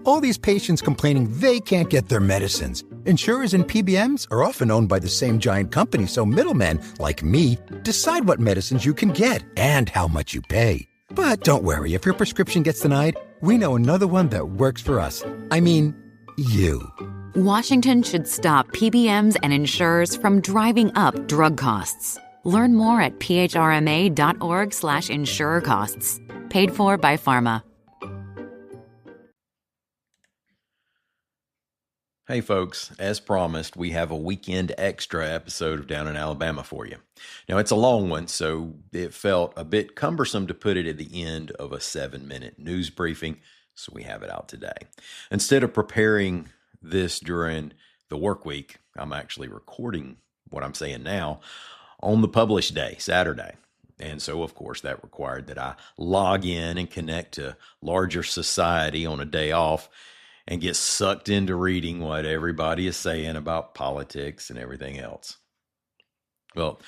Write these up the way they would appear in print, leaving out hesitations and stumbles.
All these patients complaining they can't get their medicines. Insurers and PBMs are often owned by the same giant company, so middlemen, like me, decide what medicines you can get and how much you pay. But don't worry, if your prescription gets denied, we know another one that works for us. I mean, you. Washington should stop PBMs and insurers from driving up drug costs. Learn more at phrma.org/insurer costs. Paid for by pharma. Hey folks, as promised, we have a weekend extra episode of Down in Alabama for you. Now it's a long one, so it felt a bit cumbersome to put it at the end of a 7-minute news briefing, so we have it out today. Instead of preparing this during the work week, I'm actually recording what I'm saying now on the published day, Saturday. And so, of course, that required that I log in and connect to larger society on a day off and get sucked into reading what everybody is saying about politics and everything else. Well,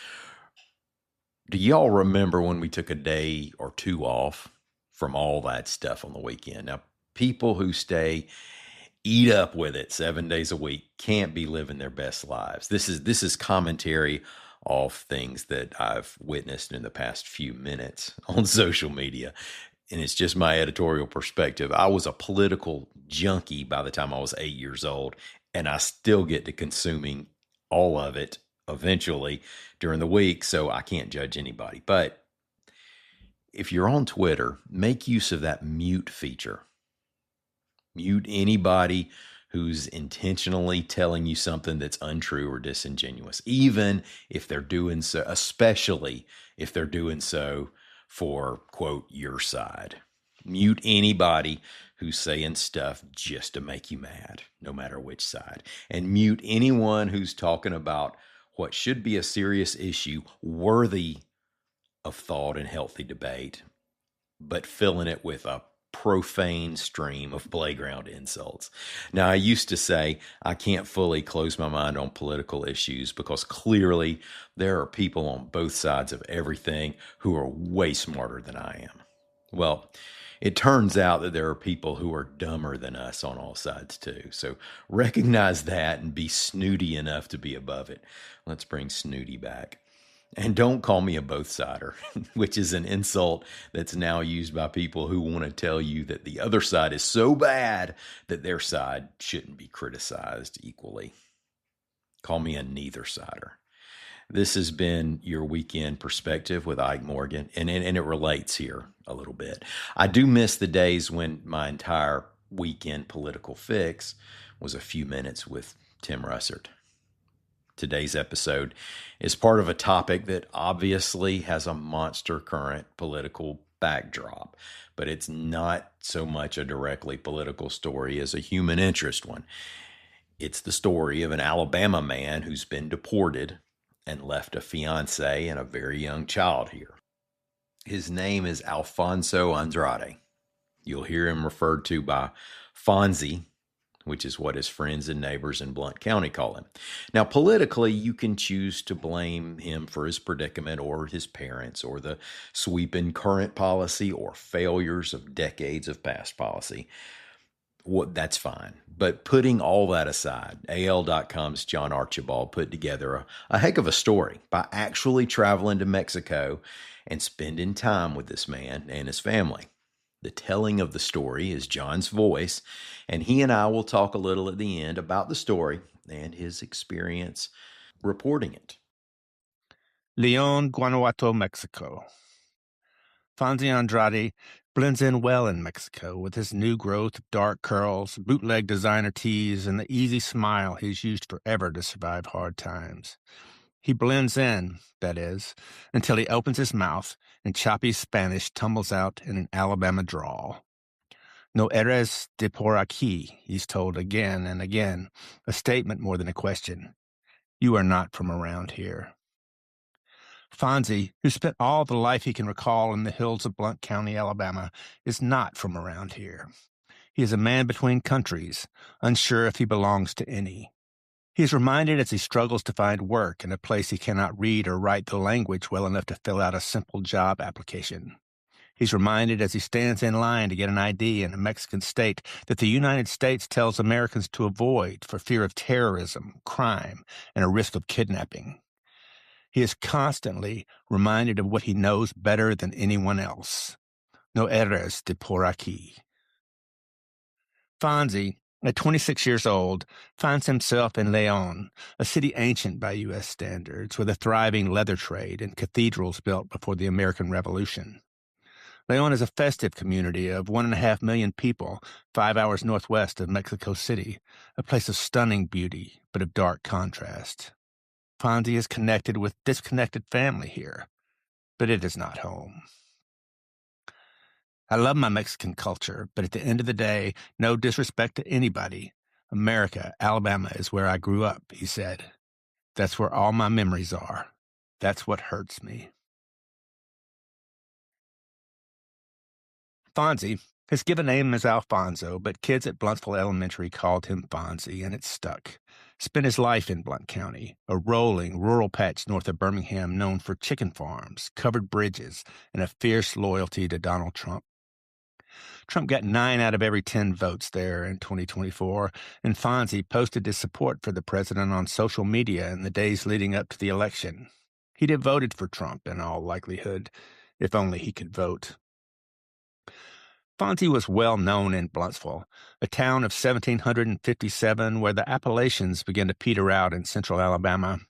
do y'all remember when we took a day or two off from all that stuff on the weekend? Now, people who eat up with it 7 days a week can't be living their best lives. This is commentary off things that I've witnessed in the past few minutes on social media. And it's just my editorial perspective. I was a political junkie by the time I was 8 years old, and I still get to consuming all of it eventually during the week, so I can't judge anybody. But if you're on Twitter, make use of that mute feature. Mute anybody who's intentionally telling you something that's untrue or disingenuous, even if they're doing so, especially if they're doing so for, quote, your side. Mute anybody who's saying stuff just to make you mad, no matter which side. And mute anyone who's talking about what should be a serious issue worthy of thought and healthy debate, but filling it with a profane stream of playground insults. Now, I used to say I can't fully close my mind on political issues because clearly there are people on both sides of everything who are way smarter than I am. Well, it turns out that there are people who are dumber than us on all sides too. So recognize that and be snooty enough to be above it. Let's bring snooty back. And don't call me a both-sider, which is an insult that's now used by people who want to tell you that the other side is so bad that their side shouldn't be criticized equally. Call me a neither-sider. This has been your weekend perspective with Ike Morgan, and it relates here a little bit. I do miss the days when my entire weekend political fix was a few minutes with Tim Russert. Today's episode is part of a topic that obviously has a monster current political backdrop, but it's not so much a directly political story as a human interest one. It's the story of an Alabama man who's been deported and left a fiance and a very young child here. His name is Fonzie Andrade. You'll hear him referred to by Fonzie, which is what his friends and neighbors in Blount County call him. Now, politically, you can choose to blame him for his predicament or his parents or the sweeping current policy or failures of decades of past policy. That's fine. But putting all that aside, AL.com's John Archibald put together a heck of a story by actually traveling to Mexico and spending time with this man and his family. The telling of the story is John's voice, and he and I will talk a little at the end about the story and his experience reporting it. León, Guanajuato, Mexico. Fonzie Andrade blends in well in Mexico with his new growth of dark curls, bootleg designer tees, and the easy smile he's used forever to survive hard times. He blends in, that is, until he opens his mouth and choppy Spanish tumbles out in an Alabama drawl. No eres de por aquí, he's told again and again, a statement more than a question. You are not from around here. Fonzie, who spent all the life he can recall in the hills of Blount County, Alabama, is not from around here. He is a man between countries, unsure if he belongs to any. He is reminded as he struggles to find work in a place he cannot read or write the language well enough to fill out a simple job application. He's reminded as he stands in line to get an ID in a Mexican state that the United States tells Americans to avoid for fear of terrorism, crime, and a risk of kidnapping. He is constantly reminded of what he knows better than anyone else. No eres de por aquí. Fonzie, at 26 years old, finds himself in León, a city ancient by U.S. standards, with a thriving leather trade and cathedrals built before the American Revolution. León is a festive community of 1.5 million people, 5 hours northwest of Mexico City, a place of stunning beauty, but of dark contrast. Fonzie is connected with disconnected family here, but it is not home. I love my Mexican culture, but at the end of the day, no disrespect to anybody. America, Alabama is where I grew up, he said. That's where all my memories are. That's what hurts me. Fonzie, his given name is Alfonso, but kids at Bluntsville Elementary called him Fonzie, and it stuck. Spent his life in Blount County, a rolling rural patch north of Birmingham known for chicken farms, covered bridges, and a fierce loyalty to Donald Trump. Trump got 9 out of every 10 votes there in 2024, and Fonzie posted his support for the president on social media in the days leading up to the election. He'd have voted for Trump in all likelihood, if only he could vote. Fonzie was well known in Bluntsville, a town of 1757 where the Appalachians began to peter out in central Alabama.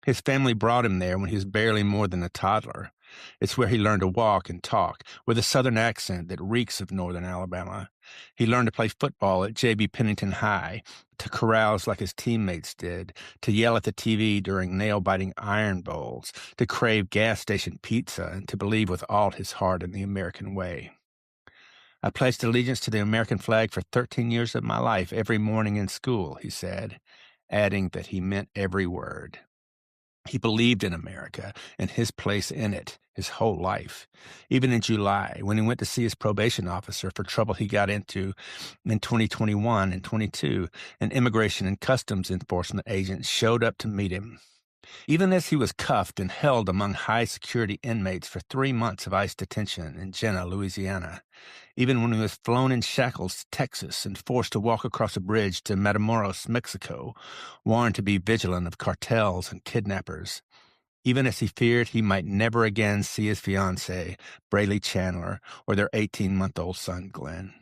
His family brought him there when he was barely more than a toddler. It's where he learned to walk and talk, with a southern accent that reeks of northern Alabama. He learned to play football at J.B. Pennington High, to carouse like his teammates did, to yell at the TV during nail-biting iron bowls, to crave gas station pizza, and to believe with all his heart in the American way. I pledged allegiance to the American flag for 13 years of my life every morning in school, he said, adding that he meant every word. He believed in America and his place in it his whole life. Even in July, when he went to see his probation officer for trouble he got into in 2021 and 22, an immigration and customs enforcement agent showed up to meet him. Even as he was cuffed and held among high-security inmates for 3 months of ICE detention in Jena, Louisiana, even when he was flown in shackles to Texas and forced to walk across a bridge to Matamoros, Mexico, warned to be vigilant of cartels and kidnappers, even as he feared he might never again see his fiancée, Braylee Chandler, or their 18-month-old son, Glenn.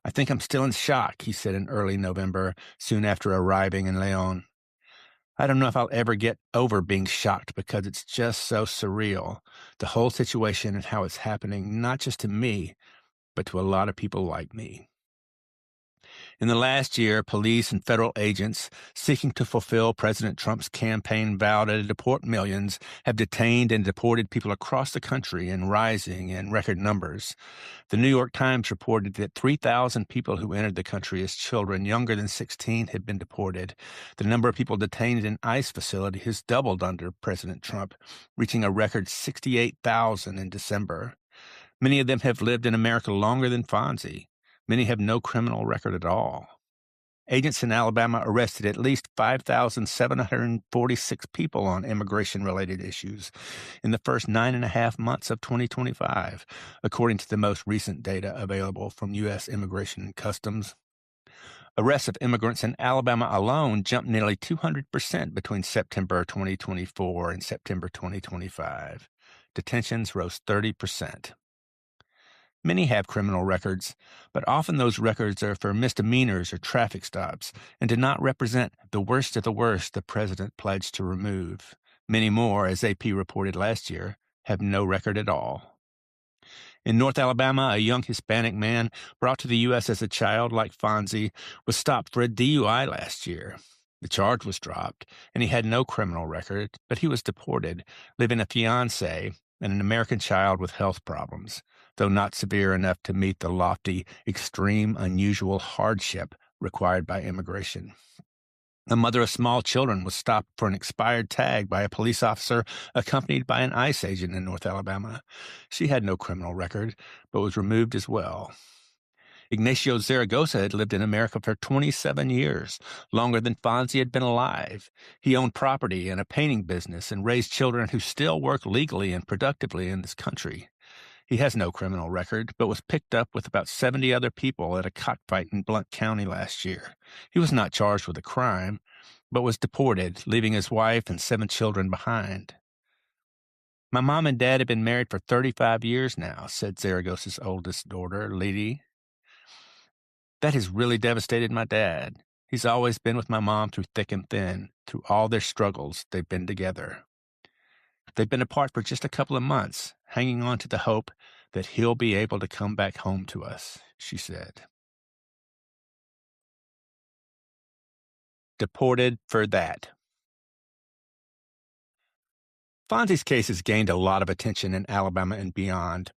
I think I'm still in shock, he said in early November, soon after arriving in León. I don't know if I'll ever get over being shocked because it's just so surreal, the whole situation and how it's happening, not just to me, but to a lot of people like me. In the last year, police and federal agents seeking to fulfill President Trump's campaign vow to deport millions have detained and deported people across the country in rising and record numbers. The New York Times reported that 3,000 people who entered the country as children younger than 16 had been deported. The number of people detained in ICE facilities has doubled under President Trump, reaching a record 68,000 in December. Many of them have lived in America longer than Fonzie. Many have no criminal record at all. Agents in Alabama arrested at least 5,746 people on immigration-related issues in the first 9.5 months of 2025, according to the most recent data available from U.S. Immigration and Customs. Arrests of immigrants in Alabama alone jumped nearly 200% between September 2024 and September 2025. Detentions rose 30%. Many have criminal records, but often those records are for misdemeanors or traffic stops and do not represent the worst of the worst the president pledged to remove. Many more, as AP reported last year, have no record at all. In North Alabama, a young Hispanic man brought to the U.S. as a child like Fonzie was stopped for a DUI last year. The charge was dropped, and he had no criminal record, but he was deported, leaving a fiancée and an American child with health problems, though not severe enough to meet the lofty, extreme, unusual hardship required by immigration. A mother of small children was stopped for an expired tag by a police officer accompanied by an ICE agent in North Alabama. She had no criminal record, but was removed as well. Ignacio Zaragoza had lived in America for 27 years, longer than Fonzie had been alive. He owned property and a painting business and raised children who still work legally and productively in this country. He has no criminal record, but was picked up with about 70 other people at a cockfight in Blount County last year. He was not charged with a crime, but was deported, leaving his wife and 7 children behind. My mom and dad have been married for 35 years now, said Zaragoza's oldest daughter, Lady. That has really devastated my dad. He's always been with my mom through thick and thin. Through all their struggles, they've been together. They've been apart for just a couple of months, hanging on to the hope that he'll be able to come back home to us, she said. Deported for that. Fonzie's case has gained a lot of attention in Alabama and beyond,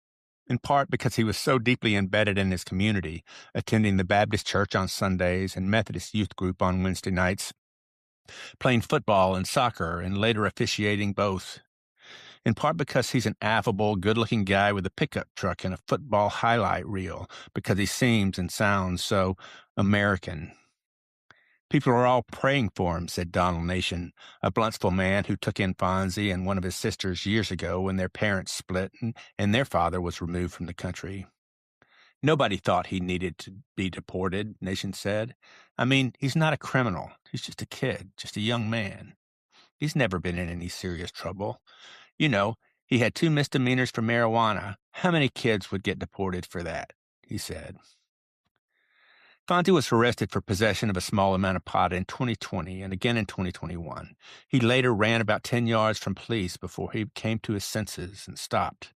in part because he was so deeply embedded in his community, attending the Baptist church on Sundays and Methodist youth group on Wednesday nights, playing football and soccer and later officiating both. In part because he's an affable, good-looking guy with a pickup truck and a football highlight reel, because he seems and sounds so American. People are all praying for him, said Donald Nation, a Bluntsville man who took in Fonzie and one of his sisters years ago when their parents split and their father was removed from the country. Nobody thought he needed to be deported, Nation said. I mean, he's not a criminal. He's just a kid, just a young man. He's never been in any serious trouble. You know, he had 2 misdemeanors for marijuana. How many kids would get deported for that? He said. Fonzie was arrested for possession of a small amount of pot in 2020 and again in 2021. He later ran about 10 yards from police before he came to his senses and stopped.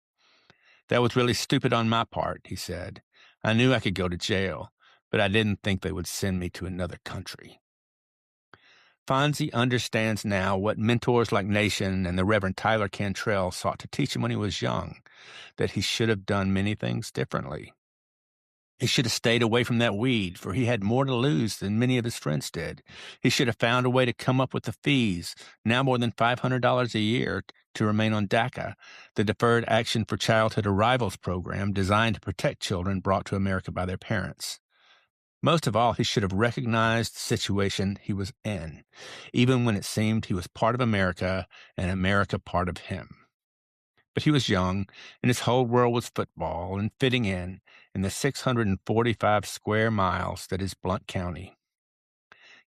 That was really stupid on my part, he said. I knew I could go to jail, but I didn't think they would send me to another country. Fonzie understands now what mentors like Nation and the Reverend Tyler Cantrell sought to teach him when he was young, that he should have done many things differently. He should have stayed away from that weed, for he had more to lose than many of his friends did. He should have found a way to come up with the fees, now more than $500 a year, to remain on DACA, the Deferred Action for Childhood Arrivals program designed to protect children brought to America by their parents. Most of all, he should have recognized the situation he was in, even when it seemed he was part of America and America part of him. But he was young, and his whole world was football and fitting in the 645 square miles that is Blount County.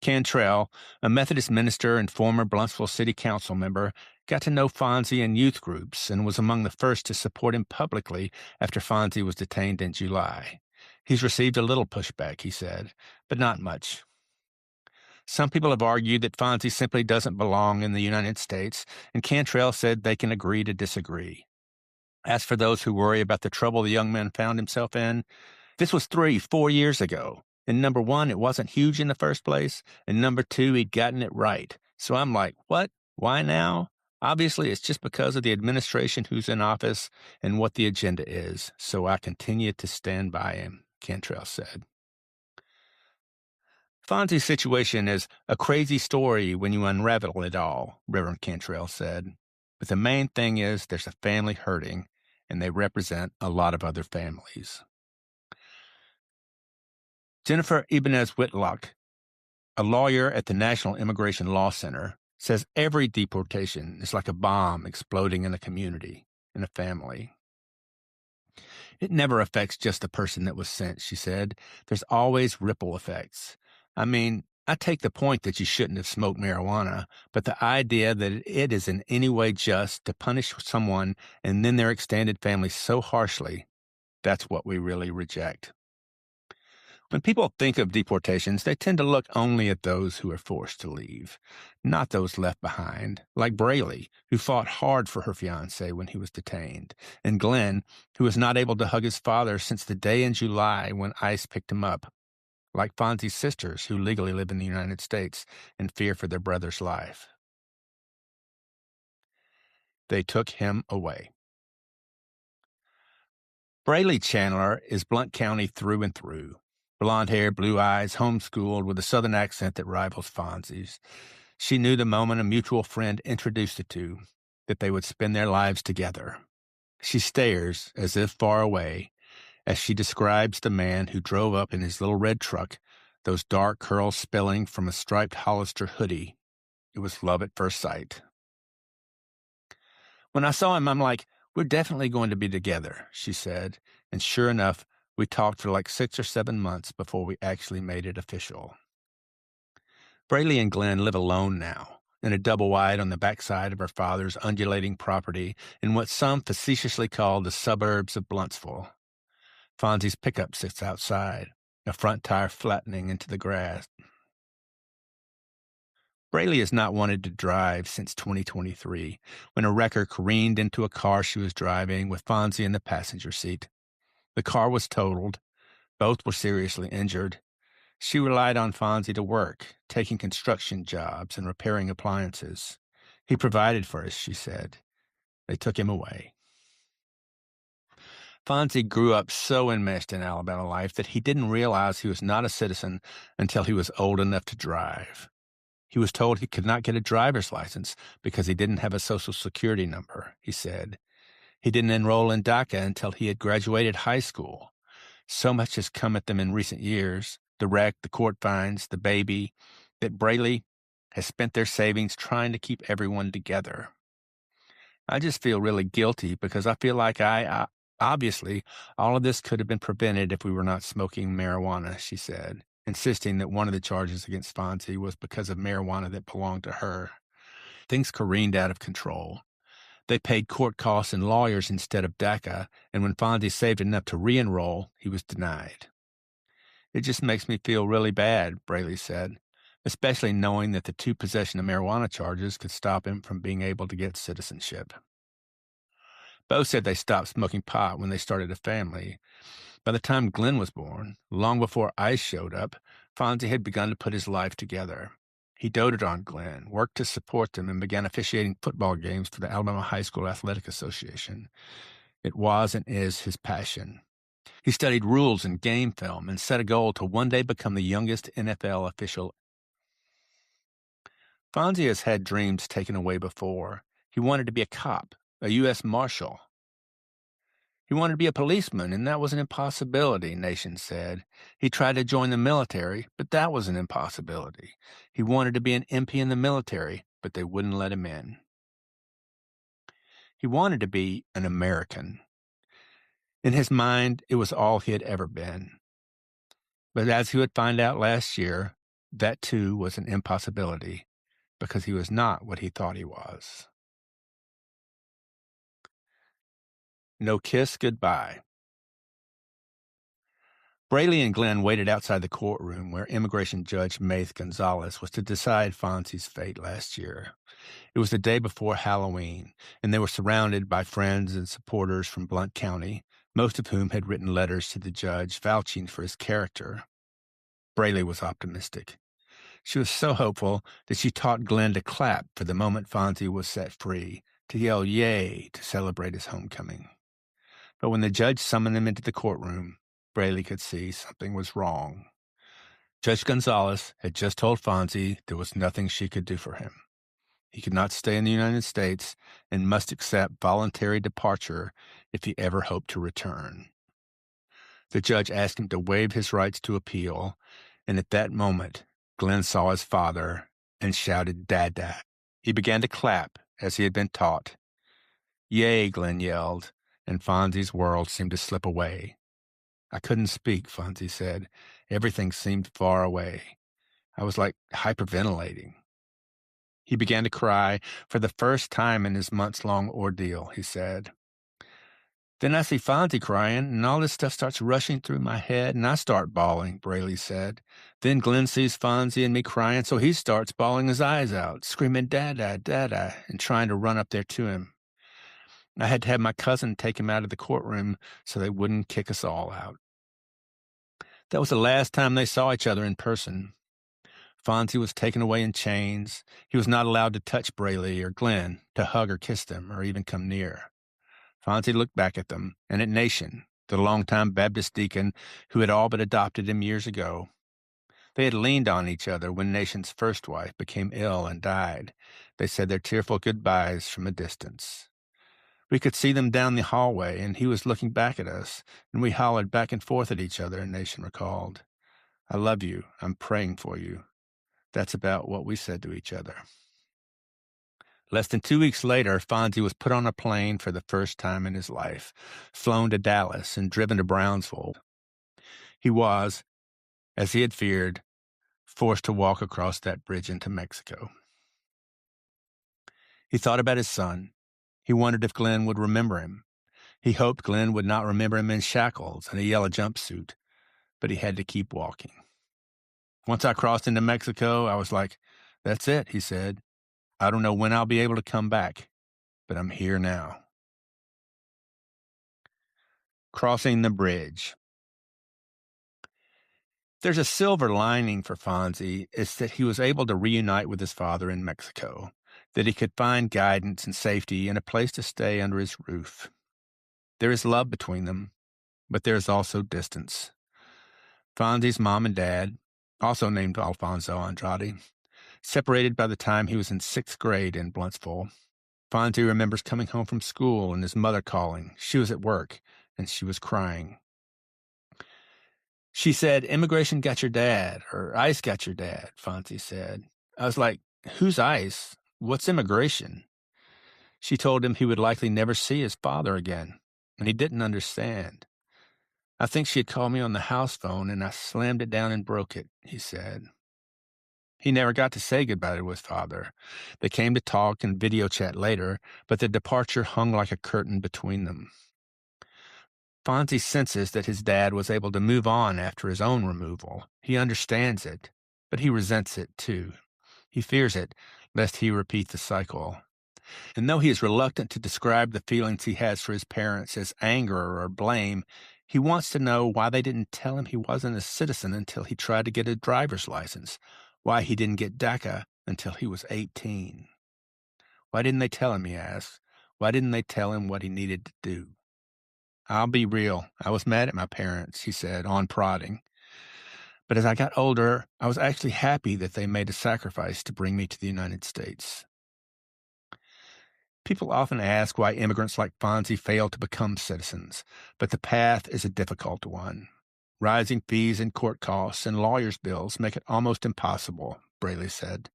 Cantrell, a Methodist minister and former Blountsville City Council member, got to know Fonzie in youth groups and was among the first to support him publicly after Fonzie was detained in July. He's received a little pushback, he said, but not much. Some people have argued that Fonzie simply doesn't belong in the United States, and Cantrell said they can agree to disagree. As for those who worry about the trouble the young man found himself in, this was 3-4 years ago. And number 1, it wasn't huge in the first place, and number 2, he'd gotten it right. So I'm like, what? Why now? Obviously, it's just because of the administration who's in office and what the agenda is, so I continue to stand by him, Cantrell said. Fonzie's situation is a crazy story when you unravel it all, Reverend Cantrell said. But the main thing is there's a family hurting, and they represent a lot of other families. Jennifer Ibanez Whitlock, a lawyer at the National Immigration Law Center, says every deportation is like a bomb exploding in a community, in a family. It never affects just the person that was sent, she said. There's always ripple effects. I mean, I take the point that you shouldn't have smoked marijuana, but the idea that it is in any way just to punish someone and then their extended family so harshly, that's what we really reject. When people think of deportations, they tend to look only at those who are forced to leave, not those left behind, like Braley, who fought hard for her fiancé when he was detained, and Glenn, who was not able to hug his father since the day in July when ICE picked him up, like Fonzie's sisters who legally live in the United States and fear for their brother's life. They took him away. Braley Chandler is Blount County through and through. Blonde hair, blue eyes, homeschooled with a southern accent that rivals Fonzie's. She knew the moment a mutual friend introduced the two, that they would spend their lives together. She stares, as if far away, as she describes the man who drove up in his little red truck, those dark curls spilling from a striped Hollister hoodie. It was love at first sight. When I saw him, I'm like, "We're definitely going to be together," she said, and sure enough, we talked for like 6 or 7 months before we actually made it official. Braley and Glenn live alone now, in a double wide on the backside of her father's undulating property in what some facetiously call the suburbs of Bluntsville. Fonzie's pickup sits outside, a front tire flattening into the grass. Braley has not wanted to drive since 2023, when a wrecker careened into a car she was driving with Fonzie in the passenger seat. The car was totaled. Both were seriously injured. She relied on Fonzie to work, taking construction jobs and repairing appliances. He provided for us, she said. They took him away. Fonzie grew up so enmeshed in Alabama life that he didn't realize he was not a citizen until he was old enough to drive. He was told he could not get a driver's license because he didn't have a Social Security number, he said. He didn't enroll in DACA until he had graduated high school. So much has come at them in recent years, the wreck, the court fines, the baby, that Braley has spent their savings trying to keep everyone together. I just feel really guilty because I feel like obviously, all of this could have been prevented if we were not smoking marijuana, she said, insisting that one of the charges against Fonzie was because of marijuana that belonged to her. Things careened out of control. They paid court costs and lawyers instead of DACA, and when Fonzie saved enough to re-enroll, he was denied. It just makes me feel really bad, Braley said, especially knowing that the 2 possession of marijuana charges could stop him from being able to get citizenship. Both said they stopped smoking pot when they started a family. By the time Glenn was born, long before ICE showed up, Fonzie had begun to put his life together. He doted on Glenn, worked to support them, and began officiating football games for the Alabama High School Athletic Association. It was and is his passion. He studied rules and game film and set a goal to one day become the youngest NFL official. Fonzie has had dreams taken away before. He wanted to be a cop, a U.S. Marshal. He wanted to be a policeman, and that was an impossibility, Nation said. He tried to join the military, but that was an impossibility. He wanted to be an MP in the military, but they wouldn't let him in. He wanted to be an American. In his mind, it was all he had ever been. But as he would find out last year, that too was an impossibility, because he was not what he thought he was. No kiss goodbye. Braley and Glenn waited outside the courtroom where immigration judge Maith Gonzalez was to decide Fonzie's fate last year. It was the day before Halloween, and they were surrounded by friends and supporters from Blount County, most of whom had written letters to the judge vouching for his character. Braley was optimistic. She was so hopeful that she taught Glenn to clap for the moment Fonzie was set free, to yell yay to celebrate his homecoming. But when the judge summoned them into the courtroom, Braley could see something was wrong. Judge Gonzalez had just told Fonzie there was nothing she could do for him. He could not stay in the United States and must accept voluntary departure if he ever hoped to return. The judge asked him to waive his rights to appeal, and at that moment, Glenn saw his father and shouted, "Dada." He began to clap as he had been taught. "Yay," Glenn yelled, and Fonzie's world seemed to slip away. "I couldn't speak," Fonzie said. "Everything seemed far away. I was like hyperventilating." He began to cry for the first time in his months-long ordeal, he said. "Then I see Fonzie crying, and all this stuff starts rushing through my head, and I start bawling," Braley said. "Then Glenn sees Fonzie and me crying, so he starts bawling his eyes out, screaming, 'Dada, Dada,' and trying to run up there to him. I had to have my cousin take him out of the courtroom so they wouldn't kick us all out. That was the last time they saw each other in person. Fonzie was taken away in chains. He was not allowed to touch Braley or Glenn, to hug or kiss them, or even come near. Fonzie looked back at them, and at Nation, the longtime Baptist deacon who had all but adopted him years ago. They had leaned on each other when Nation's first wife became ill and died. They said their tearful goodbyes from a distance. We could see them down the hallway, and he was looking back at us, and we hollered back and forth at each other, Nation recalled. "I love you. I'm praying for you." That's about what we said to each other. Less than 2 weeks later, Fonzie was put on a plane for the first time in his life, flown to Dallas, and driven to Brownsville. He was, as he had feared, forced to walk across that bridge into Mexico. He thought about his son. He wondered if Glenn would remember him. He hoped Glenn would not remember him in shackles and a yellow jumpsuit, but he had to keep walking. Once I crossed into Mexico, I was like, "That's it," he said. "I don't know when I'll be able to come back, but I'm here now." Crossing the bridge. There's a silver lining for Fonzie. It's that he was able to reunite with his father in Mexico, that he could find guidance and safety and a place to stay under his roof. There is love between them, but there is also distance. Fonzie's mom and dad, also named Alfonso Andrade, separated by the time he was in 6th grade in Bluntsville. Fonzie remembers coming home from school and his mother calling. She was at work, and she was crying. She said, "Immigration got your dad," or "ICE got your dad," Fonzie said. I was like, "Who's ICE? What's immigration?" She told him he would likely never see his father again, and he didn't understand. "I think she had called me on the house phone, and I slammed it down and broke it," he said. He never got to say goodbye to his father. They came to talk and video chat later, but the departure hung like a curtain between them. Fonzie senses that his dad was able to move on after his own removal. He understands it, but he resents it too. He fears it, lest he repeat the cycle. And though he is reluctant to describe the feelings he has for his parents as anger or blame, he wants to know why they didn't tell him he wasn't a citizen until he tried to get a driver's license, why he didn't get DACA until he was 18. Why didn't they tell him, he asks? Why didn't they tell him what he needed to do? "I'll be real. I was mad at my parents," he said, on prodding. "But as I got older, I was actually happy that they made a sacrifice to bring me to the United States." People often ask why immigrants like Fonzie fail to become citizens, but the path is a difficult one. Rising fees and court costs and lawyers' bills make it almost impossible, Braley said.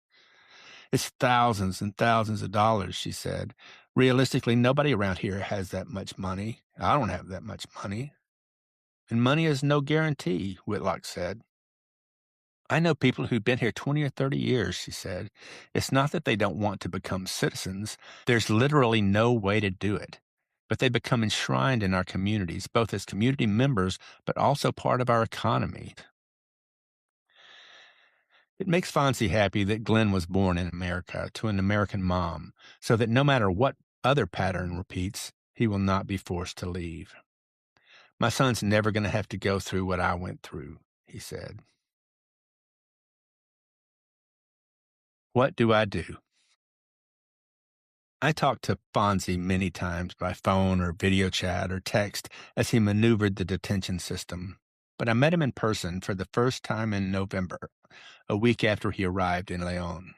"It's thousands and thousands of dollars," she said. "Realistically, nobody around here has that much money. I don't have that much money." "And money is no guarantee," Whitlock said. "I know people who've been here 20 or 30 years," she said. "It's not that they don't want to become citizens. There's literally no way to do it. But they become enshrined in our communities, both as community members, but also part of our economy." It makes Fonzie happy that Glenn was born in America to an American mom, so that no matter what other pattern repeats, he will not be forced to leave. "My son's never going to have to go through what I went through," he said. What do I do? I talked to Fonzie many times by phone or video chat or text as he maneuvered the detention system, but I met him in person for the first time in November, a week after he arrived in Leon.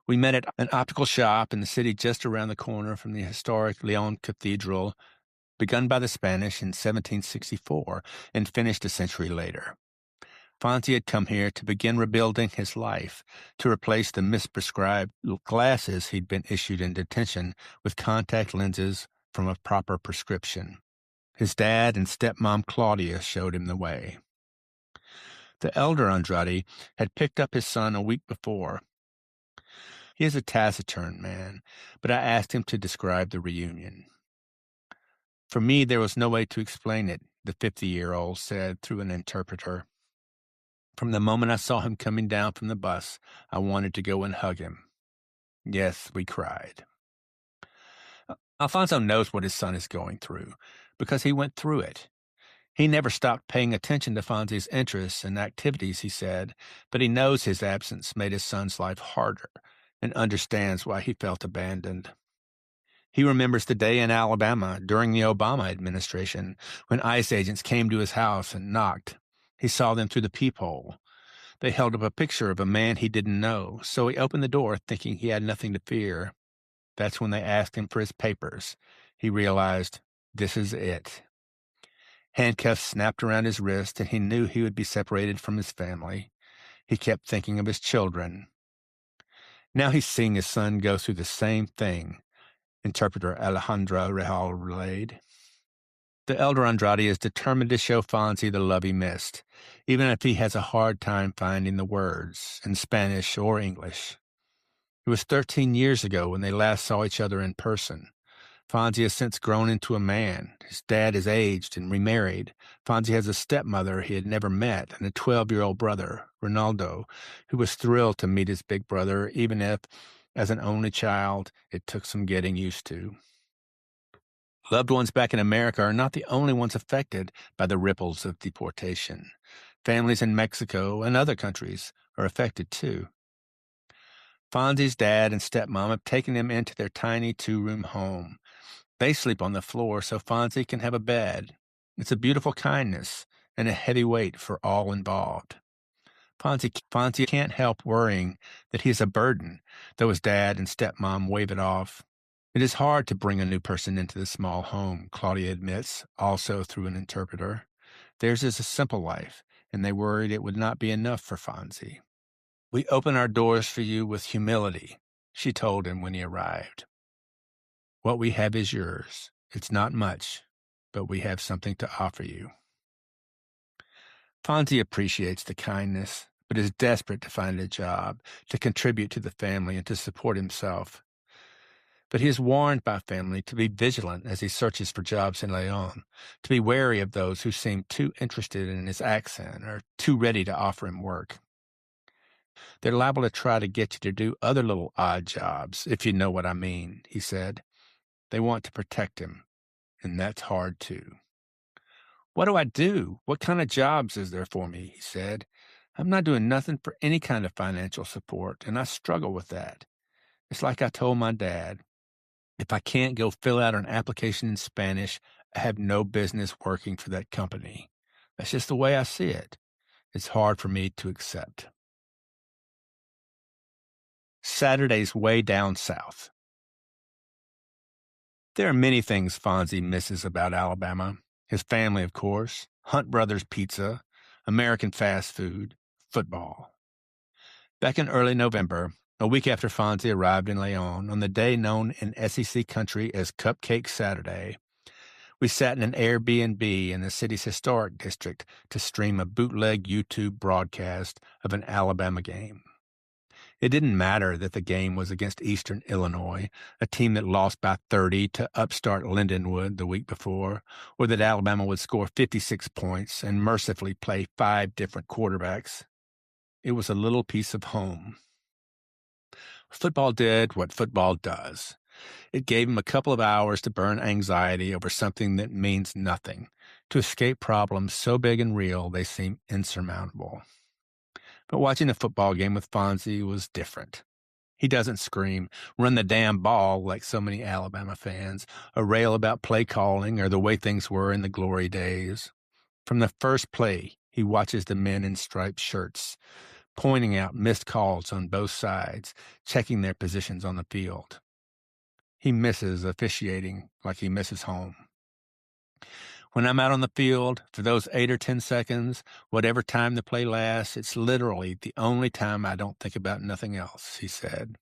We met at an optical shop in the city just around the corner from the historic Leon Cathedral, begun by the Spanish in 1764 and finished a century later. Fonzie had come here to begin rebuilding his life, to replace the misprescribed glasses he'd been issued in detention with contact lenses from a proper prescription. His dad and stepmom Claudia showed him the way. The elder Andrade had picked up his son a week before. He is a taciturn man, but I asked him to describe the reunion. "For me, there was no way to explain it," the 50-year-old said through an interpreter. "From the moment I saw him coming down from the bus, I wanted to go and hug him. Yes, we cried." Alfonso knows what his son is going through, because he went through it. He never stopped paying attention to Fonzie's interests and activities, he said, but he knows his absence made his son's life harder and understands why he felt abandoned. He remembers the day in Alabama during the Obama administration when ICE agents came to his house and knocked. He saw them through the peephole. They held up a picture of a man he didn't know, so he opened the door thinking he had nothing to fear. That's when they asked him for his papers. He realized, this is it. Handcuffs snapped around his wrist, and he knew he would be separated from his family. He kept thinking of his children. Now he's seeing his son go through the same thing, interpreter Alejandra Real relayed. The elder Andrade is determined to show Fonzie the love he missed, even if he has a hard time finding the words in Spanish or English. It was 13 years ago when they last saw each other in person. Fonzie has since grown into a man. His dad is aged and remarried. Fonzie has a stepmother he had never met and a 12-year-old brother, Ronaldo, who was thrilled to meet his big brother, even if, as an only child, it took some getting used to. Loved ones back in America are not the only ones affected by the ripples of deportation. Families in Mexico and other countries are affected too. Fonzie's dad and stepmom have taken him into their tiny 2-room home. They sleep on the floor so Fonzie can have a bed. It's a beautiful kindness and a heavy weight for all involved. Fonzie can't help worrying that he is a burden, though his dad and stepmom wave it off. It is hard to bring a new person into the small home, Claudia admits, also through an interpreter. Theirs is a simple life, and they worried it would not be enough for Fonzie. "We open our doors for you with humility," she told him when he arrived. "What we have is yours. It's not much, but we have something to offer you." Fonzie appreciates the kindness, but is desperate to find a job, to contribute to the family, and to support himself. But he is warned by family to be vigilant as he searches for jobs in Leon, to be wary of those who seem too interested in his accent or too ready to offer him work. "They're liable to try to get you to do other little odd jobs, if you know what I mean," he said. "They want to protect him, and that's hard too." "What do I do? What kind of jobs is there for me?" he said. "I'm not doing nothing for any kind of financial support, and I struggle with that. It's like I told my dad, if I can't go fill out an application in Spanish, I have no business working for that company. That's just the way I see it. It's hard for me to accept." Saturday's way down south. There are many things Fonzie misses about Alabama. His family, of course, Hunt Brothers Pizza, American fast food, football. Back in early November, a week after Fonzie arrived in Leon, on the day known in SEC country as Cupcake Saturday, we sat in an Airbnb in the city's historic district to stream a bootleg YouTube broadcast of an Alabama game. It didn't matter that the game was against Eastern Illinois, a team that lost by 30 to upstart Lindenwood the week before, or that Alabama would score 56 points and mercifully play 5 different quarterbacks. It was a little piece of home. Football did what football does. It gave him a couple of hours to burn anxiety over something that means nothing, to escape problems so big and real they seem insurmountable. But watching a football game with Fonzie was different. He doesn't scream, "Run the damn ball," like so many Alabama fans, or rail about play calling or the way things were in the glory days. From the first play, he watches the men in striped shirts, pointing out missed calls on both sides, checking their positions on the field. He misses officiating like he misses home. "When I'm out on the field, for those 8 or 10 seconds, whatever time the play lasts, it's literally the only time I don't think about nothing else," he said.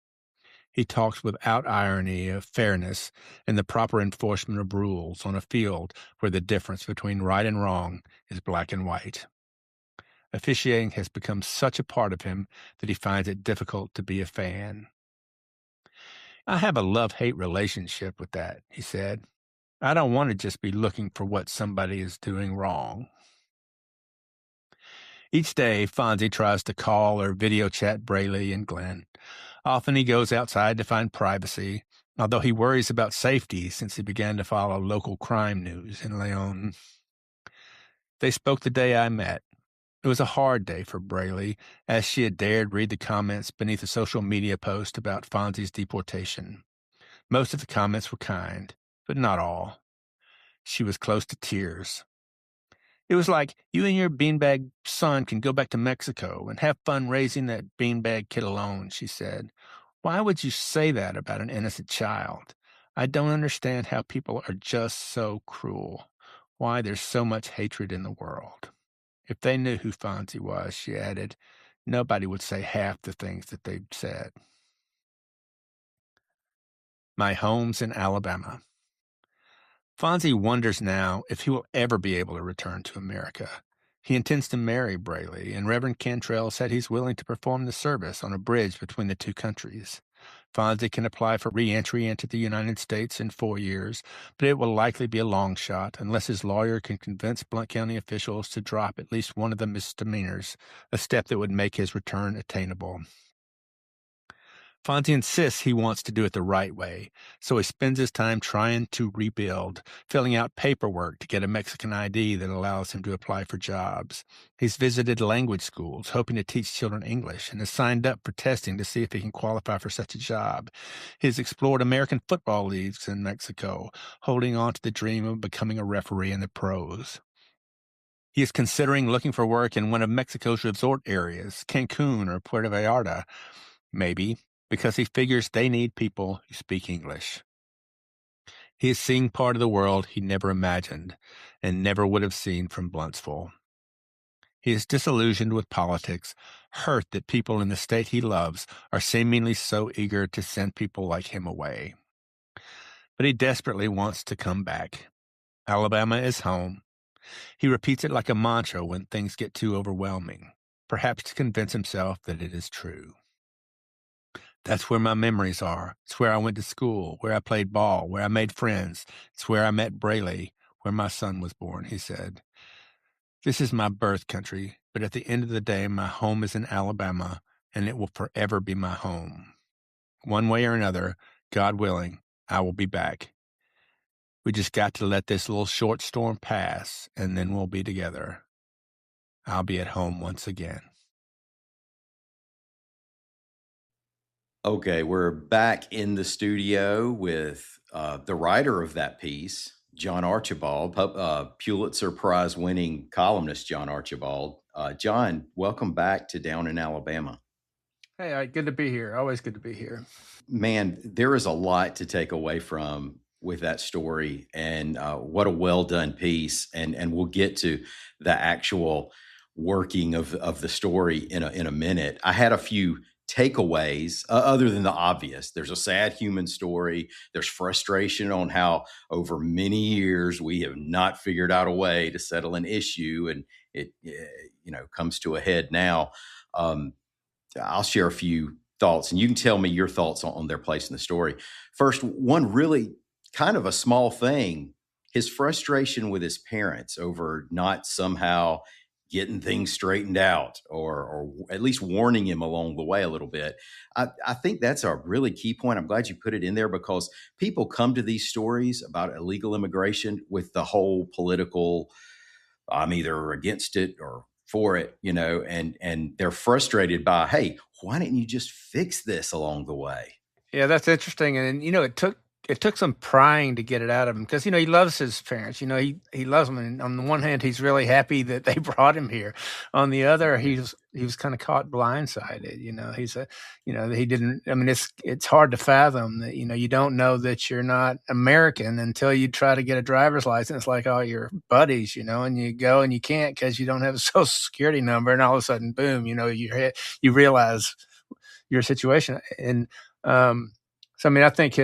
He talks without irony of fairness and the proper enforcement of rules on a field where the difference between right and wrong is black and white. Officiating has become such a part of him that he finds it difficult to be a fan. "I have a love-hate relationship with that," he said. "I don't want to just be looking for what somebody is doing wrong." Each day, Fonzie tries to call or video chat Brayley and Glenn. Often he goes outside to find privacy, although he worries about safety since he began to follow local crime news in Leon. They spoke the day I met. It was a hard day for Brayley, as she had dared read the comments beneath a social media post about Fonzie's deportation. Most of the comments were kind, but not all. She was close to tears. "It was like, you and your beanbag son can go back to Mexico and have fun raising that beanbag kid alone," she said. "Why would you say that about an innocent child? I don't understand how people are just so cruel. Why there's so much hatred in the world." If they knew who Fonzie was, she added, nobody would say half the things that they'd said. My home's in Alabama. Fonzie wonders now if he will ever be able to return to America. He intends to marry Brayley, and Reverend Cantrell said he's willing to perform the service on a bridge between the two countries. Fonzie can apply for re-entry into the United States in 4 years, but it will likely be a long shot unless his lawyer can convince Blount County officials to drop at least one of the misdemeanors, a step that would make his return attainable. Fonzie insists he wants to do it the right way, so he spends his time trying to rebuild, filling out paperwork to get a Mexican ID that allows him to apply for jobs. He's visited language schools, hoping to teach children English, and has signed up for testing to see if he can qualify for such a job. He's explored American football leagues in Mexico, holding on to the dream of becoming a referee in the pros. He is considering looking for work in one of Mexico's resort areas, Cancun or Puerto Vallarta, maybe, because he figures they need people who speak English. He is seeing part of the world he never imagined and never would have seen from Bluntsville. He is disillusioned with politics, hurt that people in the state he loves are seemingly so eager to send people like him away. But he desperately wants to come back. Alabama is home. He repeats it like a mantra when things get too overwhelming, perhaps to convince himself that it is true. That's where my memories are. It's where I went to school, where I played ball, where I made friends. It's where I met Brayley, where my son was born, he said. This is my birth country, but at the end of the day, my home is in Alabama, and it will forever be my home. One way or another, God willing, I will be back. We just got to let this little short storm pass, and then we'll be together. I'll be at home once again. Okay, we're back in the studio with the writer of that piece, John Archibald, Pulitzer Prize winning columnist John Archibald. John, welcome back to Down in Alabama. Hey, good to be here. Always good to be here. Man, there is a lot to take away from with that story, and what a well done piece. And we'll get to the actual working of the story in a minute. I had a few takeaways other than the obvious. There's a sad human story. There's frustration on how over many years we have not figured out a way to settle an issue, and it comes to a head now. I'll share a few thoughts, and you can tell me your thoughts on their place in the story. First, one really kind of a small thing, his frustration with his parents over not somehow getting things straightened out, or at least warning him along the way a little bit. I think that's a really key point. I'm glad you put it in there, because people come to these stories about illegal immigration with the whole political, I'm either against it or for it, and they're frustrated by, hey, why didn't you just fix this along the way? Yeah, that's interesting, and it took some prying to get it out of him, because he loves his parents. He loves them, and on the one hand, he's really happy that they brought him here. On the other, he was kind of caught blindsided. He didn't. I mean, it's hard to fathom that you don't know that you're not American until you try to get a driver's license like all your buddies. And you go and you can't because you don't have a social security number, and all of a sudden, boom, you realize your situation. And so, I mean, I think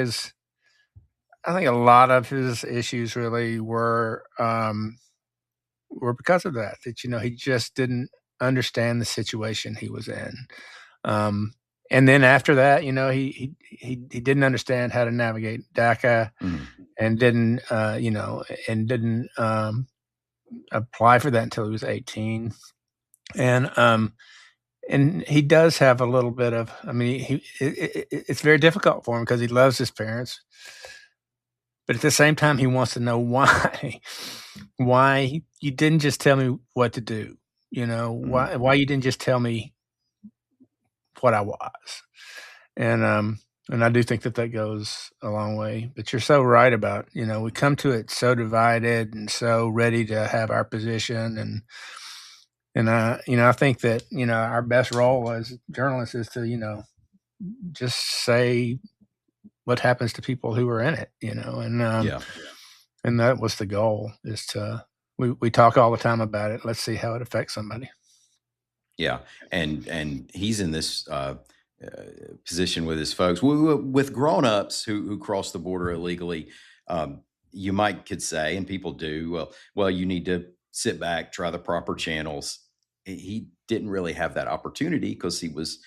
a lot of his issues really were because of that. He just didn't understand the situation he was in. And then after that, he didn't understand how to navigate DACA, and didn't apply for that until he was 18. And he does have a little bit of, I mean, it's very difficult for him because he loves his parents. But at the same time, he wants to know why you didn't just tell me what to do, why you didn't just tell me what I was. And I do think that goes a long way. But you're so right about, we come to it so divided and so ready to have our position. And I think that, our best role as journalists is to, just say what happens to people who are in it, and that was the goal, is we talk all the time about it. Let's see how it affects somebody. Yeah. And he's in this, position with his folks. With grown-ups who cross the border illegally, you could say, and people do, well, you need to sit back, try the proper channels. He didn't really have that opportunity because he was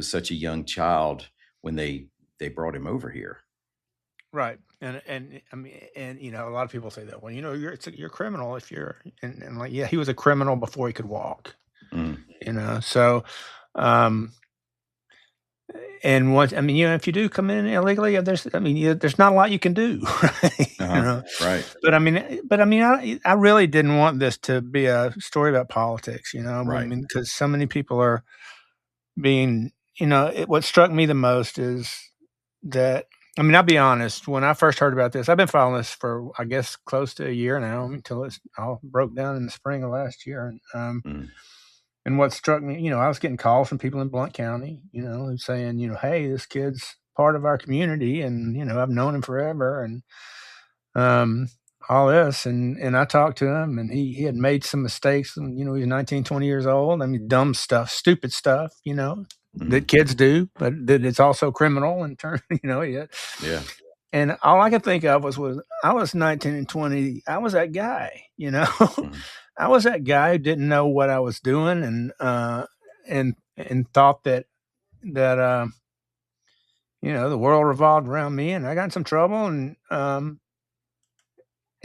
such a young child when they brought him over here. Right. And I mean, and a lot of people say that, well, you're a criminal if you're, and like, yeah, he was a criminal before he could walk, Mm. so, and once, I mean, if you do come in illegally, there's not a lot you can do, right? Right. But I mean, I really didn't want this to be a story about politics, I Right. mean, because so many people are being, what struck me the most is that, I mean, I'll be honest, when I first heard about this, I've been following this for, I guess, close to a year now, until it all broke down in the spring of last year. And what struck me, I was getting calls from people in Blount County, saying, hey, this kid's part of our community, and, I've known him forever, and all this. And I talked to him, and he had made some mistakes, and, he was 19, 20 years old. I mean, dumb stuff, stupid stuff, that kids do, but that it's also criminal in turn, Yeah. And all I could think of was I was 19 and 20. I was that guy, I was that guy who didn't know what I was doing, and thought that the world revolved around me, and I got in some trouble,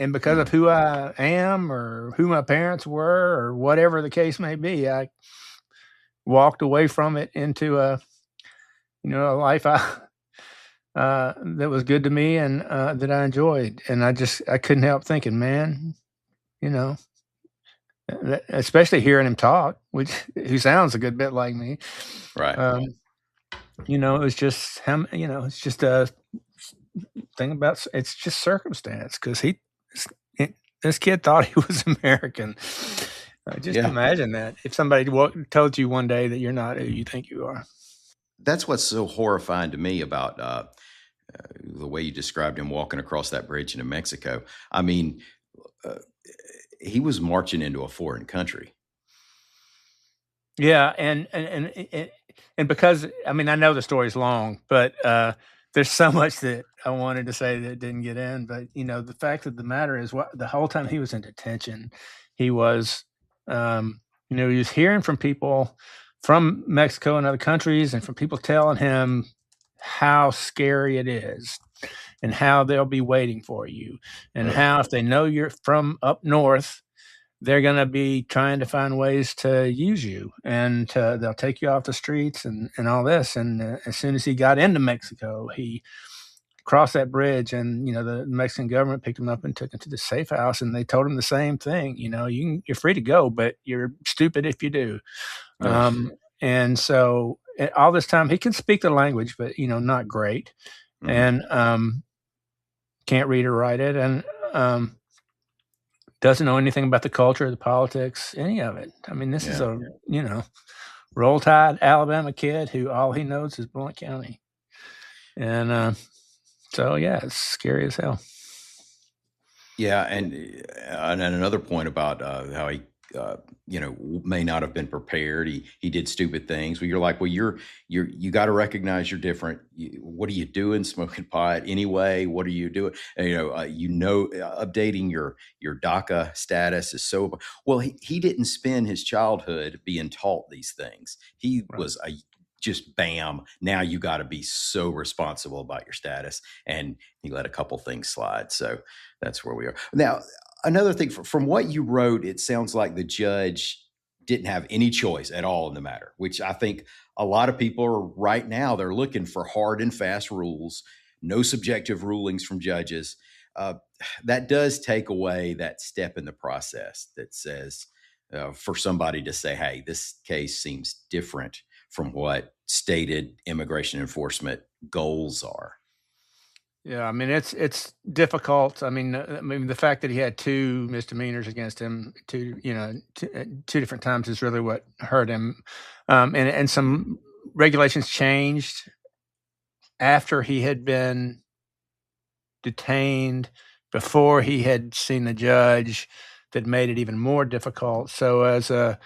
and because of who I am or who my parents were or whatever the case may be, I walked away from it into a life that was good to me, and that I enjoyed. And I couldn't help thinking, man, especially hearing him talk, who sounds a good bit like me. Right. It was just him, it's just a thing about, it's just circumstance, because this kid thought he was American. Just imagine that if somebody told you one day that you're not who you think you are. That's what's so horrifying to me about the way you described him walking across that bridge into Mexico. I mean, he was marching into a foreign country. Yeah, and because, I mean, I know the story's long, but there's so much that I wanted to say that didn't get in. But the fact of the matter is, the whole time he was in detention, he was, he was hearing from people from Mexico and other countries, and from people telling him how scary it is, and how they'll be waiting for you, and how if they know you're from up north, they're going to be trying to find ways to use you, and they'll take you off the streets and all this. And as soon as he got into Mexico, he crossed that bridge, and the Mexican government picked him up and took him to the safe house, and they told him the same thing. You're free to go, but you're stupid if you do. And so all this time he can speak the language, but not great, and can't read or write it, and doesn't know anything about the culture, the politics, any of it. I mean, this is a Roll Tide Alabama kid who all he knows is Blount County, and so it's scary as hell. Yeah, and another point about how he, may not have been prepared. He did stupid things. Well, you're like, well, you got to recognize you're different. What are you doing, smoking pot anyway? What are you doing? Updating your DACA status is so well. He didn't spend his childhood being taught these things. He was just bam. Now you got to be so responsible about your status, and he let a couple things slide. So that's where we are now. Another thing, from what you wrote, it sounds like the judge didn't have any choice at all in the matter, which I think a lot of people are right now. They're looking for hard and fast rules, no subjective rulings from judges. That does take away that step in the process that says for somebody to say, hey, this case seems different from what stated immigration enforcement goals are. Yeah, I mean, it's difficult. I mean, the fact that he had 2 misdemeanors against him, two different times, is really what hurt him. And some regulations changed after he had been detained, before he had seen the judge, that made it even more difficult. So as a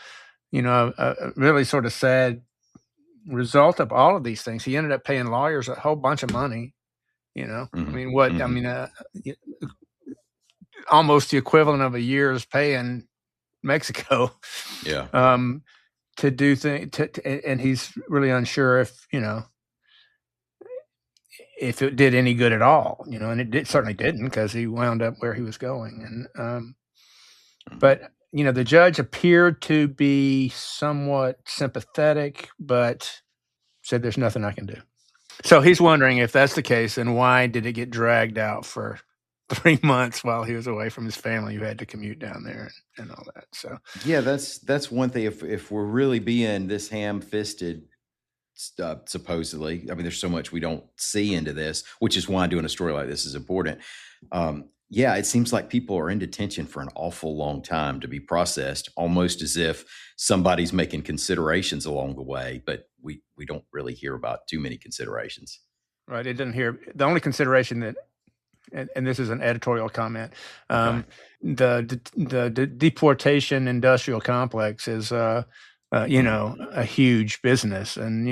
really sort of sad result of all of these things, he ended up paying lawyers a whole bunch of money. I mean, what I mean, almost the equivalent of a year's pay in Mexico. Yeah. To do things, and he's really unsure if it did any good at all, and it certainly didn't, because he wound up where he was going. And but the judge appeared to be somewhat sympathetic, but said there's nothing I can do. So he's wondering, if that's the case, then why did it get dragged out for 3 months while he was away from his family, who had to commute down there and all that. So Yeah, that's one thing. If we're really being this ham-fisted stuff, supposedly, I mean, there's so much we don't see into this, which is why doing a story like this is important. Yeah, it seems like people are in detention for an awful long time to be processed, almost as if somebody's making considerations along the way, but we don't really hear about too many considerations. right, it didn't hear the only consideration that, and this is an editorial comment. Okay. The deportation industrial complex is, a huge business, and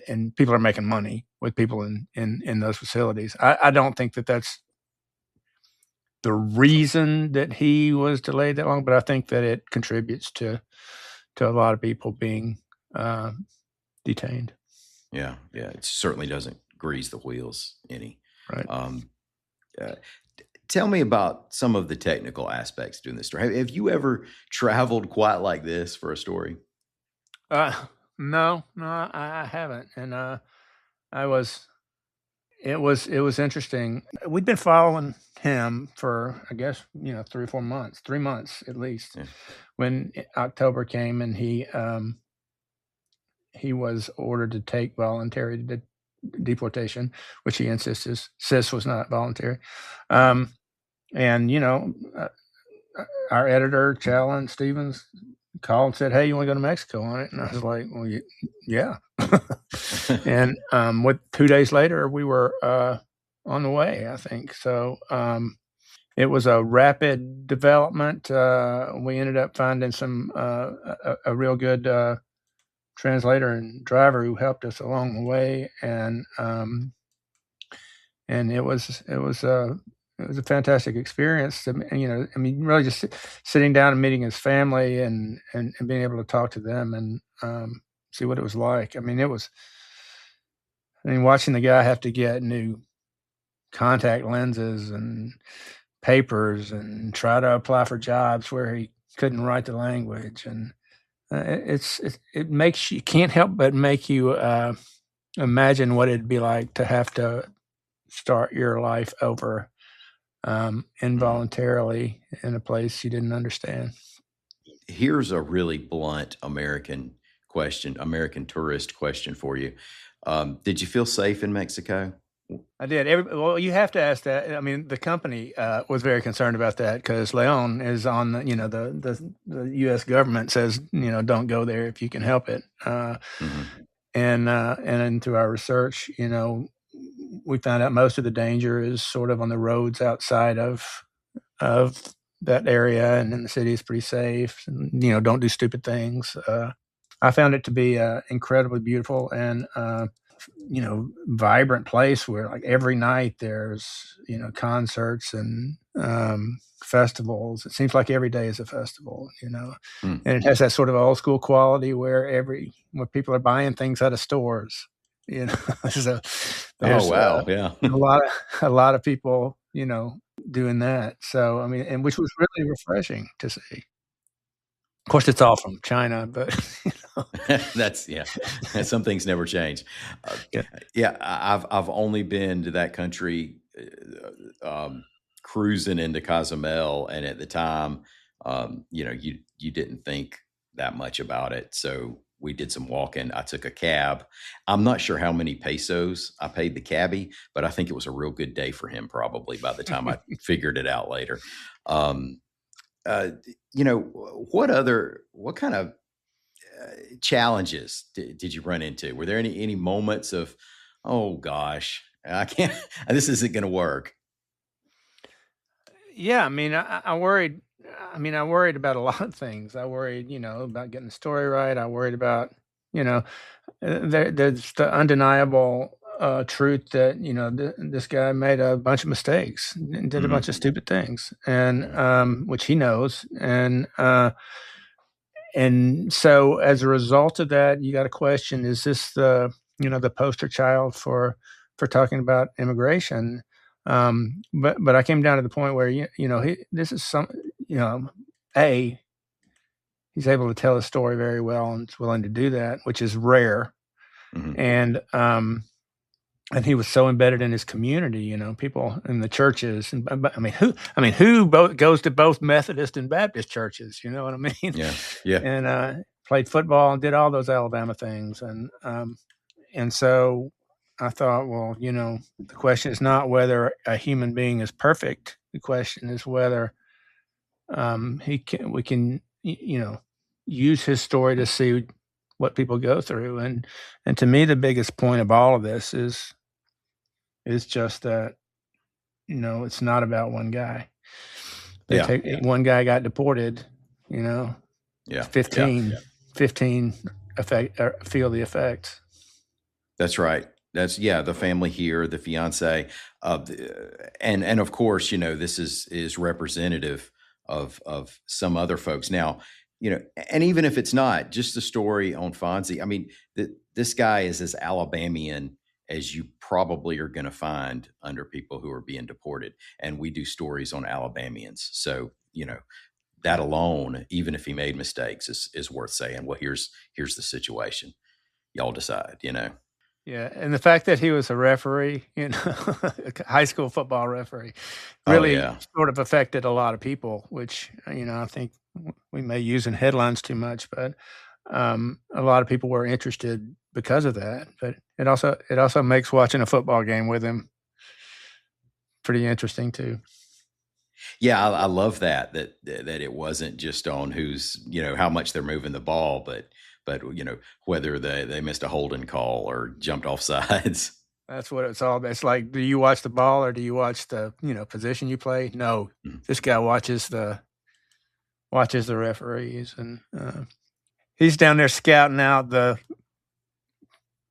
and people are making money with people in those facilities. I don't think that that's the reason that he was delayed that long, but I think that it contributes to a lot of people being detained. Yeah, it certainly doesn't grease the wheels any. Right. Um, uh, Tell me about some of the technical aspects doing this story. Have you ever traveled quite like this for a story? Uh, no, I haven't, and I was. It was interesting. We'd been following him for, I guess, 3 or 4 months, 3 months at least. Yeah. When October came, and he was ordered to take voluntary deportation, which he insists was not voluntary. And our editor, Challen Stevens, called and said, "Hey, you want to go to Mexico on it?" And I was like, "Well, yeah." And with 2 days later, we were on the way, I think. So it was a rapid development. We ended up finding a real good translator and driver who helped us along the way, and it was a fantastic experience. I mean, really just sitting down and meeting his family, and being able to talk to them, and see what it was like. I mean, watching the guy have to get new contact lenses and papers, and try to apply for jobs where he couldn't write the language, and it makes you can't help but make you imagine what it'd be like to have to start your life over involuntarily in a place you didn't understand. Here's a really blunt American tourist question for you. Did you feel safe in Mexico? I did. Well, you have to ask that. I mean, the company was very concerned about that, because Leon is on the U.S. government says, don't go there if you can help it. And through our research, we found out most of the danger is sort of on the roads outside of that area, and in the city is pretty safe. And, don't do stupid things. I found it to be incredibly beautiful and vibrant place, where like every night there's concerts and festivals. It seems like every day is a festival, and it has that sort of old school quality where people are buying things out of stores. So there's Oh wow, yeah. a lot of people doing that. So I mean, and which was really refreshing to see. Of course, it's all from China, but That's yeah. Some things never change. Uh, yeah. yeah, I've only been to that country cruising into Cozumel, and at the time, you didn't think that much about it. So we did some walking. I took a cab. I'm not sure how many pesos I paid the cabbie, but I think it was a real good day for him. Probably by the time I figured it out later. Um, uh, what kind of challenges did you run into? Were there any moments of, oh gosh, I can't, this isn't going to work? Yeah, I mean, I worried. I mean, I worried about a lot of things. I worried, about getting the story right. I worried about, you know, there's the undeniable truth that this guy made a bunch of mistakes and did a bunch of stupid things, and which he knows, and so as a result of that, you got to question: is this the poster child for talking about immigration? But I came down to the point where this is some he's able to tell a story very well and is willing to do that, which is rare. And he was so embedded in his community, people in the churches, and who goes to both Methodist and Baptist churches? You know what I mean? Yeah. And played football and did all those Alabama things, and so I thought, well, the question is not whether a human being is perfect. The question is whether we can use his story to see what people go through, and to me, the biggest point of all of this is just that it's not about one guy. One guy got deported, 15 feel the effects. That's right. That's the family here, the fiance, and of course, this is representative of some other folks. Now, and even if it's not, just the story on Fonzie, I mean, this guy is as Alabamian as you probably are going to find under people who are being deported. And we do stories on Alabamians. So, that alone, even if he made mistakes, is worth saying, well, here's the situation. Y'all decide, Yeah, and the fact that he was a referee, a high school football referee, really sort of affected a lot of people, which, I think we may use in headlines too much, but a lot of people were interested because of that. But it also makes watching a football game with him pretty interesting too. Yeah, I love that it wasn't just on who's, how much they're moving the ball, but whether they missed a holding call or jumped off sides. That's what it's all about. It's like, do you watch the ball or do you watch the, position you play? No, this guy watches the referees, and he's down there scouting out the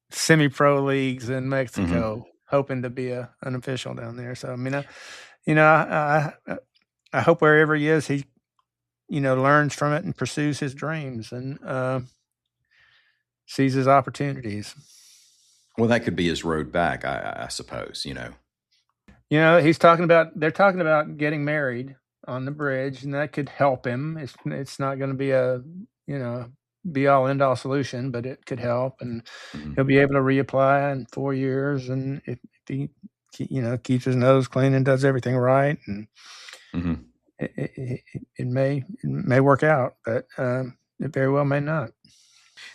semi-pro leagues in Mexico, hoping to be an official down there. So, I mean, I hope wherever he is, he, learns from it and pursues his dreams and sees his opportunities. Well, that could be his road back, I suppose, they're talking about getting married on the bridge, and that could help him. It's not going to be a, be all end all solution, but it could help, and he'll be able to reapply in 4 years. And if he, keeps his nose clean and does everything right, and it may work out, but it very well may not.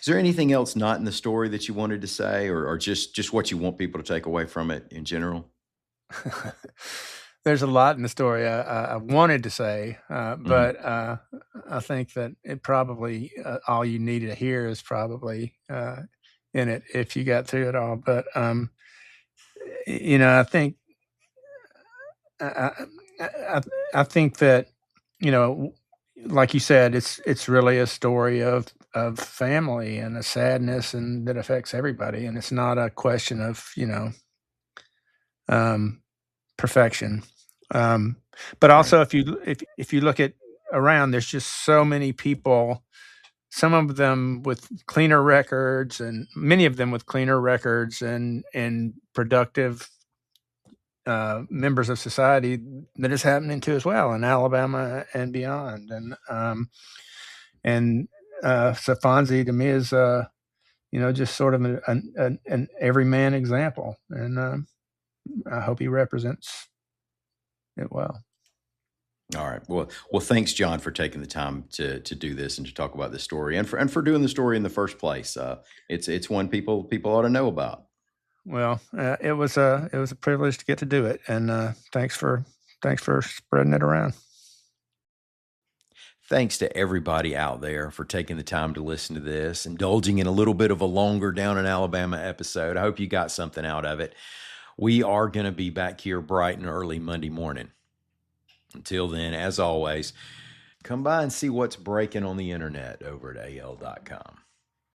Is there anything else not in the story that you wanted to say, or just what you want people to take away from it in general? There's a lot in the story I wanted to say, but I think that it probably all you needed to hear is probably in it if you got through it all. But I think I think that like you said, it's really a story of family and a sadness, and that affects everybody, and it's not a question of perfection. But also, if you look at around, there's just so many people, some of them with cleaner records, and many of them with cleaner records and productive members of society that is happening to as well in Alabama and beyond. And so Fonzie to me is just sort of an everyman example, and I hope he represents it well. All right. Well, thanks, John, for taking the time to do this and to talk about this story, and for doing the story in the first place. It's one people ought to know about. Well, it was a privilege to get to do it, and thanks for spreading it around. Thanks to everybody out there for taking the time to listen to this, indulging in a little bit of a longer Down in Alabama episode. I hope you got something out of it. We are going to be back here bright and early Monday morning. Until then, as always, come by and see what's breaking on the internet over at al.com.